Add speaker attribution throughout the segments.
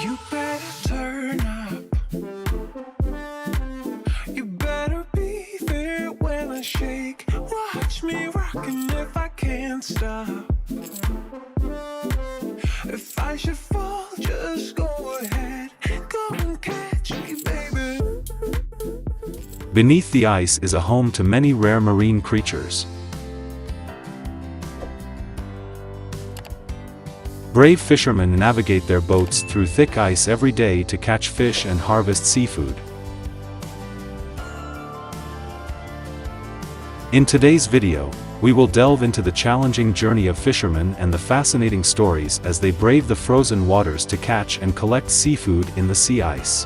Speaker 1: You better turn up. You better be there when I shake. Watch me rockin' if I can't stop. If I should fall, just go ahead. Go and catch me, baby.
Speaker 2: Beneath the ice is a home to many rare marine creatures. Brave fishermen navigate their boats through thick ice every day to catch fish and harvest seafood. In today's video, we will delve into the challenging journey of fishermen and the fascinating stories as they brave the frozen waters to catch and collect seafood in the sea ice.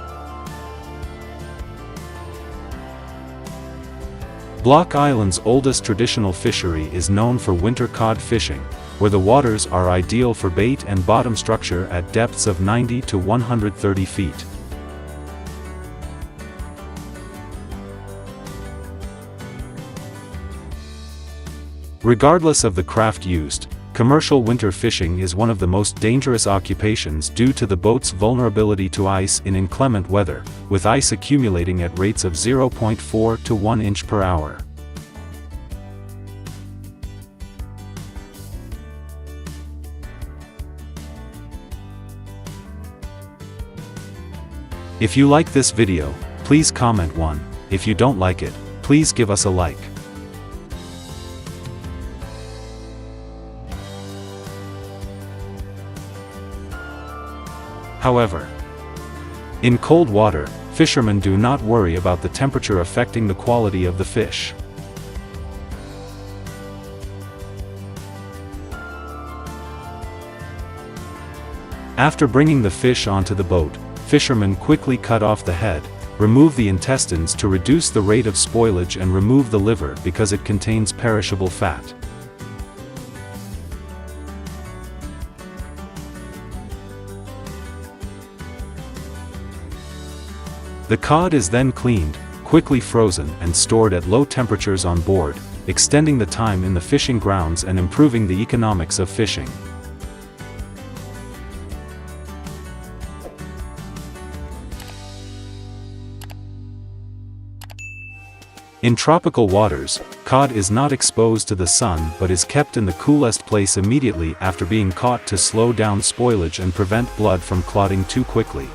Speaker 2: Block Island's oldest traditional fishery is known for winter cod fishing, where the waters are ideal for bait and bottom structure at depths of 90 to 130 feet. Regardless of the craft used, commercial winter fishing is one of the most dangerous occupations due to the boat's vulnerability to ice in inclement weather, with ice accumulating at rates of 0.4 to 1 inch per hour. If you like this video, please comment 1. If you don't like it, please give us a like. However, in cold water, fishermen do not worry about the temperature affecting the quality of the fish. After bringing the fish onto the boat, fishermen quickly cut off the head, remove the intestines to reduce the rate of spoilage and remove the liver because it contains perishable fat. The cod is then cleaned, quickly frozen and stored at low temperatures on board, extending the time in the fishing grounds and improving the economics of fishing. In tropical waters, cod is not exposed to the sun but is kept in the coolest place immediately after being caught to slow down spoilage and prevent blood from clotting too quickly.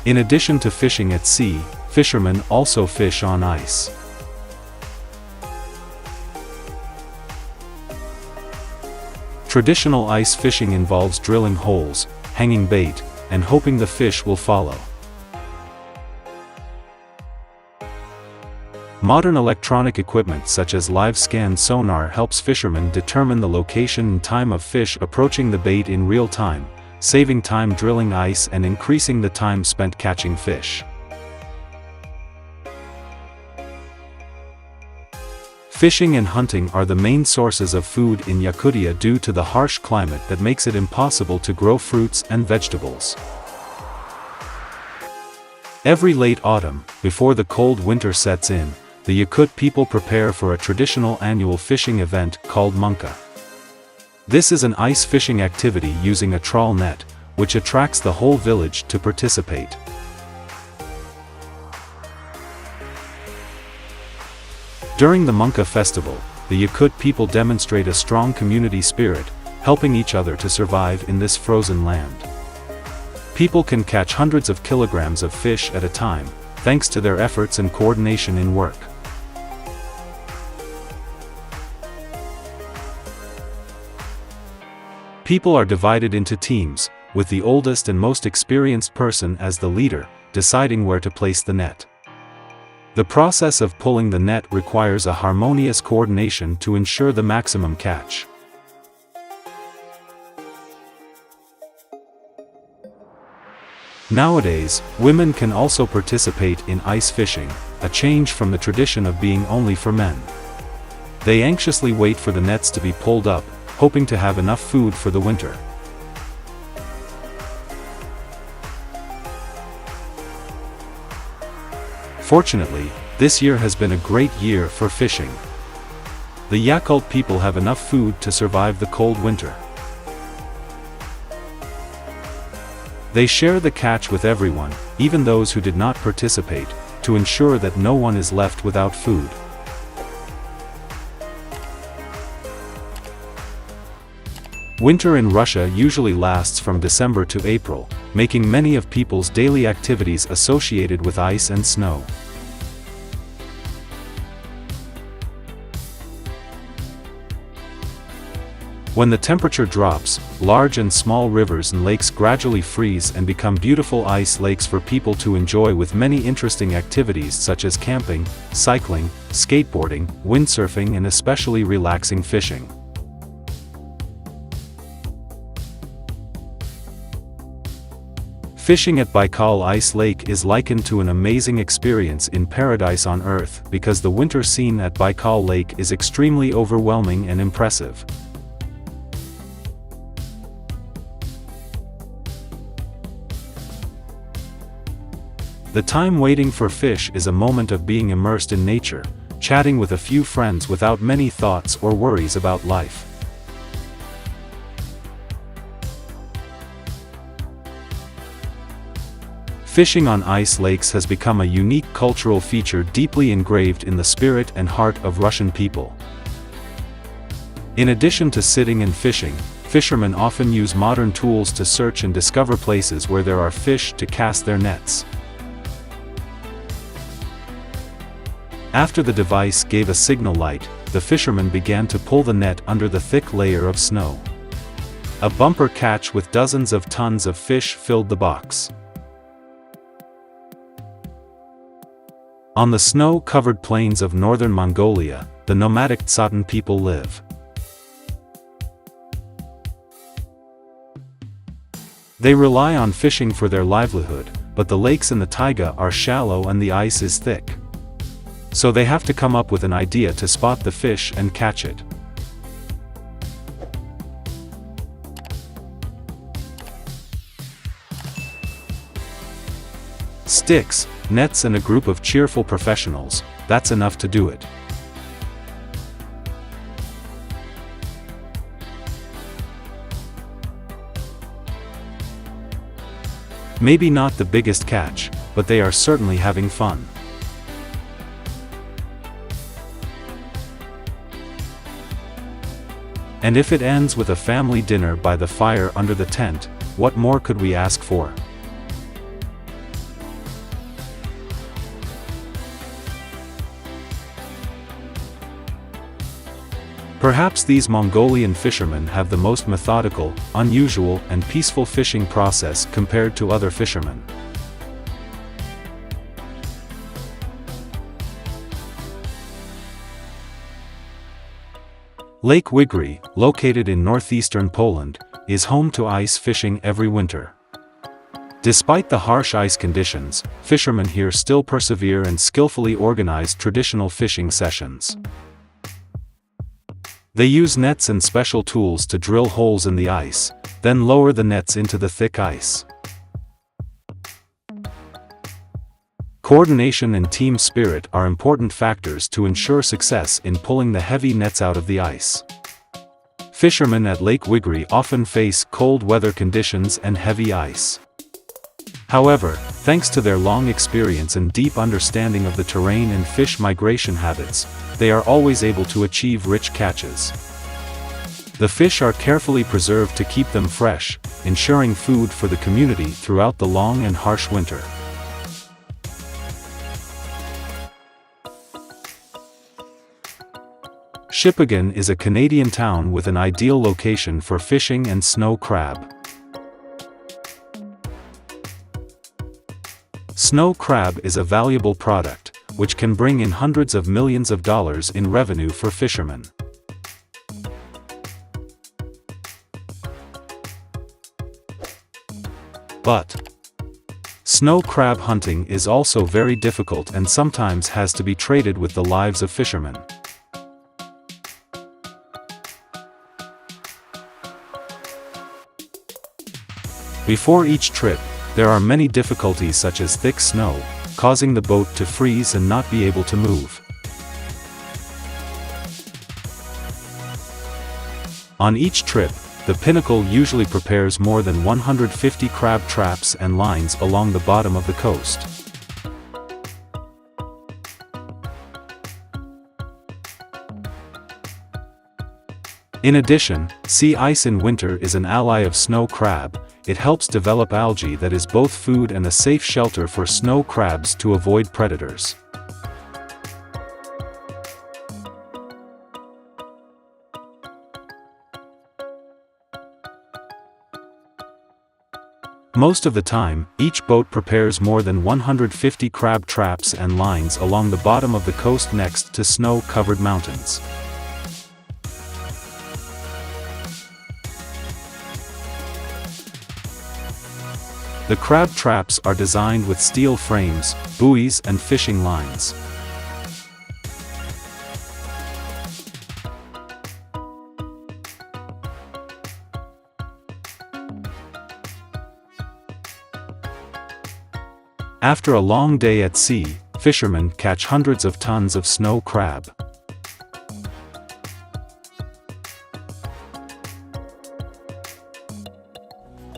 Speaker 2: In addition to fishing at sea, fishermen also fish on ice. Traditional ice fishing involves drilling holes, hanging bait, and hoping the fish will follow. Modern electronic equipment such as live-scan sonar helps fishermen determine the location and time of fish approaching the bait in real time, saving time drilling ice and increasing the time spent catching fish. Fishing and hunting are the main sources of food in Yakutia due to the harsh climate that makes it impossible to grow fruits and vegetables. Every late autumn, before the cold winter sets in, the Yakut people prepare for a traditional annual fishing event called Munka. This is an ice fishing activity using a trawl net, which attracts the whole village to participate. During the Munka festival, the Yakut people demonstrate a strong community spirit, helping each other to survive in this frozen land. People can catch hundreds of kilograms of fish at a time, thanks to their efforts and coordination in work. People are divided into teams, with the oldest and most experienced person as the leader, deciding where to place the net. The process of pulling the net requires a harmonious coordination to ensure the maximum catch. Nowadays, women can also participate in ice fishing, a change from the tradition of being only for men. They anxiously wait for the nets to be pulled up, hoping to have enough food for the winter. Fortunately, this year has been a great year for fishing. The Yakult people have enough food to survive the cold winter. They share the catch with everyone, even those who did not participate, to ensure that no one is left without food. Winter in Russia usually lasts from December to April, making many of people's daily activities associated with ice and snow. When the temperature drops, large and small rivers and lakes gradually freeze and become beautiful ice lakes for people to enjoy, with many interesting activities such as camping, cycling, skateboarding, windsurfing, and especially relaxing fishing. Fishing at Baikal Ice Lake is likened to an amazing experience in paradise on Earth because the winter scene at Baikal Lake is extremely overwhelming and impressive. The time waiting for fish is a moment of being immersed in nature, chatting with a few friends without many thoughts or worries about life. Fishing on ice lakes has become a unique cultural feature deeply engraved in the spirit and heart of Russian people. In addition to sitting and fishing, fishermen often use modern tools to search and discover places where there are fish to cast their nets. After the device gave a signal light, the fishermen began to pull the net under the thick layer of snow. A bumper catch with dozens of tons of fish filled the box. On the snow-covered plains of northern Mongolia, the nomadic Tsatan people live. They rely on fishing for their livelihood, but the lakes in the taiga are shallow and the ice is thick. So they have to come up with an idea to spot the fish and catch it. Sticks, nets, and a group of cheerful professionals, that's enough to do it. Maybe not the biggest catch, but they are certainly having fun. And if it ends with a family dinner by the fire under the tent, what more could we ask for? Perhaps these Mongolian fishermen have the most methodical, unusual, and peaceful fishing process compared to other fishermen. Lake Wigry, located in northeastern Poland, is home to ice fishing every winter. Despite the harsh ice conditions, fishermen here still persevere and skillfully organize traditional fishing sessions. They use nets and special tools to drill holes in the ice, then lower the nets into the thick ice. Coordination and team spirit are important factors to ensure success in pulling the heavy nets out of the ice. Fishermen at Lake Wigry often face cold weather conditions and heavy ice. However, thanks to their long experience and deep understanding of the terrain and fish migration habits, they are always able to achieve rich catches. The fish are carefully preserved to keep them fresh, ensuring food for the community throughout the long and harsh winter. Shippagan is a Canadian town with an ideal location for fishing and snow crab. Snow crab is a valuable product, which can bring in hundreds of millions of dollars in revenue for fishermen. But snow crab hunting is also very difficult and sometimes has to be traded with the lives of fishermen. Before each trip, there are many difficulties such as thick snow, causing the boat to freeze and not be able to move. On each trip, the Pinnacle usually prepares more than 150 crab traps and lines along the bottom of the coast. In addition, sea ice in winter is an ally of snow crab. It helps develop algae that is both food and a safe shelter for snow crabs to avoid predators. Most of the time, each boat prepares more than 150 crab traps and lines along the bottom of the coast next to snow-covered mountains. The crab traps are designed with steel frames, buoys and fishing lines. After a long day at sea, fishermen catch hundreds of tons of snow crab.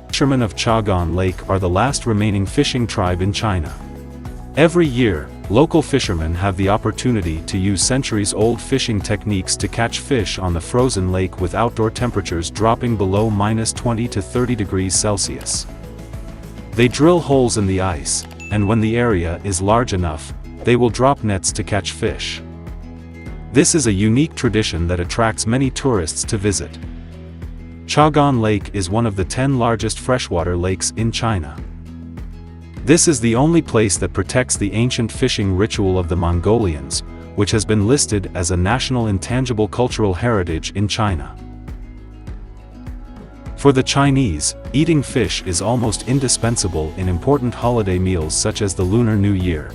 Speaker 2: Fishermen of Chagan Lake are the last remaining fishing tribe in China. Every year, local fishermen have the opportunity to use centuries-old fishing techniques to catch fish on the frozen lake with outdoor temperatures dropping below -20 to 30 degrees Celsius. They drill holes in the ice, and when the area is large enough, they will drop nets to catch fish. This is a unique tradition that attracts many tourists to visit. Chagan Lake is one of the 10 largest freshwater lakes in China. This is the only place that protects the ancient fishing ritual of the Mongolians, which has been listed as a national intangible cultural heritage in China. For the Chinese, eating fish is almost indispensable in important holiday meals such as the Lunar New Year.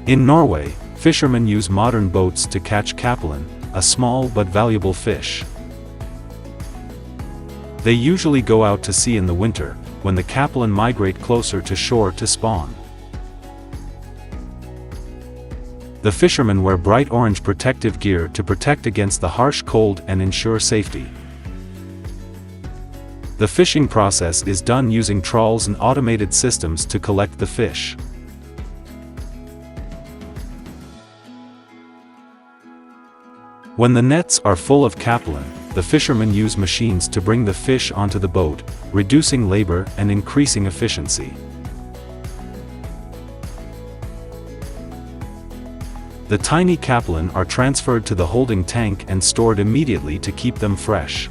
Speaker 2: In Norway, fishermen use modern boats to catch capelin, a small but valuable fish. They usually go out to sea in the winter, when the capelin migrate closer to shore to spawn. The fishermen wear bright orange protective gear to protect against the harsh cold and ensure safety. The fishing process is done using trawls and automated systems to collect the fish. When the nets are full of capelin, the fishermen use machines to bring the fish onto the boat, reducing labor and increasing efficiency. The tiny capelin are transferred to the holding tank and stored immediately to keep them fresh.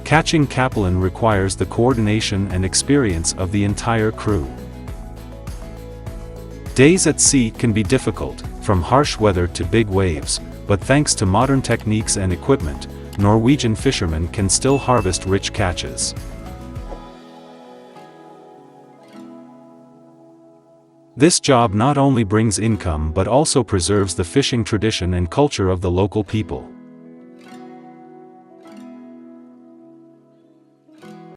Speaker 2: Catching capelin requires the coordination and experience of the entire crew. Days at sea can be difficult, from harsh weather to big waves, but thanks to modern techniques and equipment, Norwegian fishermen can still harvest rich catches. This job not only brings income but also preserves the fishing tradition and culture of the local people.